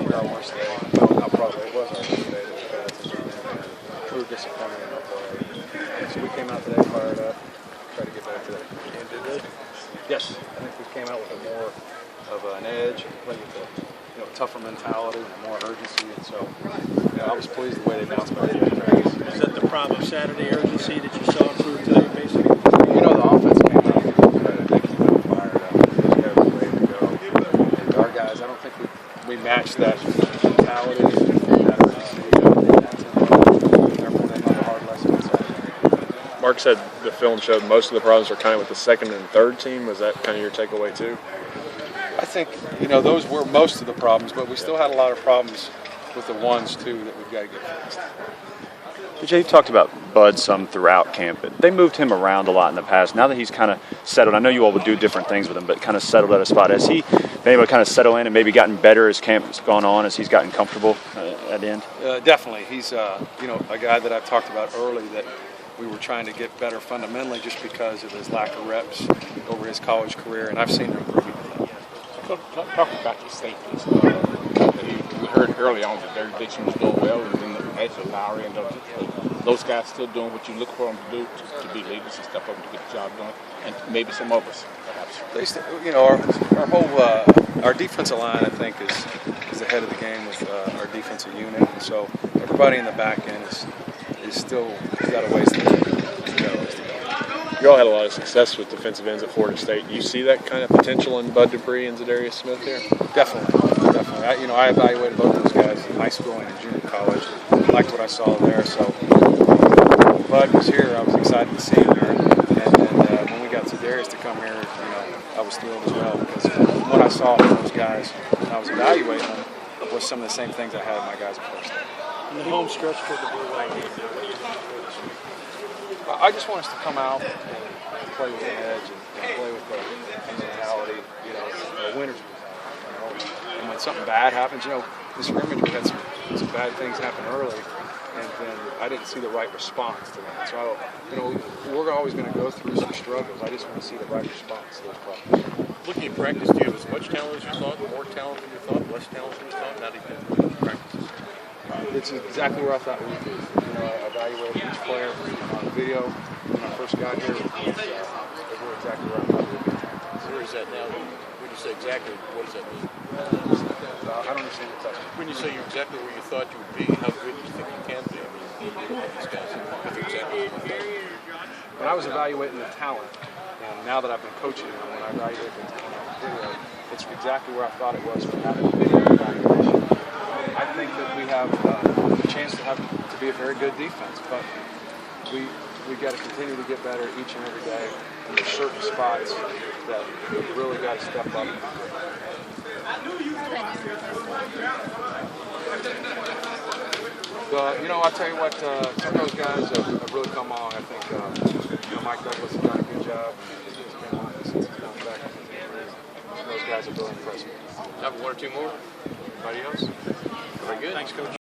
probably our worst day. No, not probably. It was our worst day that we've had since we've been here. We were disappointed in our play. So we came out today fired up, tried to get better today. And did they? Yes, I think we came out with a more of an edge and played with a tougher mentality and more urgency. And so I was pleased the way they bounced back. Is that the problem of Saturday urgency that you saw improve today, basically? The offense came out and they came out fired up. Those guys were ready to go. And our guys, I don't think we matched that mentality and that urgency. Everyone had a hard lesson inside. Mark said the film showed most of the problems are kind of with the second and third team. Was that kind of your takeaway too? I think, those were most of the problems, but we still had a lot of problems with the ones, too, that we've got to get fixed. Jay, you've talked about Bud some throughout camp, but they moved him around a lot in the past. Now that he's kind of settled, I know you all would do different things with him, but kind of settled at a spot. Has he been able to kind of settle in and maybe gotten better as camp has gone on, as he's gotten comfortable at the end? Definitely. He's, a guy that I've talked about early that we were trying to get better fundamentally just because of his lack of reps over his college career, and I've seen him improve. Talk about your safeties. We heard early on that Derek Dixon was doing well, and then actually Lowry and those guys still doing what you look for them to do, to be leaders and step up and to get the job done, and maybe some others, perhaps. Our defensive line, I think, is ahead of the game with our defensive unit, and so everybody in the back end is still got a ways to go. You all had a lot of success with defensive ends at Florida State. You see that kind of potential in Bud Dupree and Zadarius Smith here? Definitely. I evaluated both those guys in high school and in junior college. Liked what I saw there. So when Bud was here, I was excited to see him there. And when we got Zadarius to come here, I was thrilled as well because what I saw from those guys when I was evaluating them was some of the same things I had in my guys at Florida State. In the home stretch for the Blue White game, what do you think for this week? I just want us to come out and play with an edge and play with the mentality, the winner's mentality. And when something bad happens, in Scrimmage we had some bad things happen early, and then I didn't see the right response to that. So, we're always going to go through some struggles. I just want to see the right response to those problems. Looking at practice, do you have as much talent as you thought, more talent than you thought, less talent than you thought, now that you've been practices? It's exactly where I thought we would be. I evaluated each player on the video when I first got here. They were exactly where I thought we would be. So where is that now? When you say exactly, what does that mean? I don't understand the question. When you say you're exactly where you thought you would be, how good do you think you can be? I mean, these guys, if you're exactly where you thought. When I was evaluating the talent, and now that I've been coaching them, when I evaluate the video, it's exactly where I thought it was from that video evaluation. I think that we have a chance to be a very good defense, but we got to continue to get better each and every day. And there's certain spots that we've really got to step up. I tell you what, some of those guys have really come on. I think Mike Douglas has done a good job. He's been on since he's come back. Those guys are really impressive. Have one or two more? Anybody else? Very good. Thanks, Coach.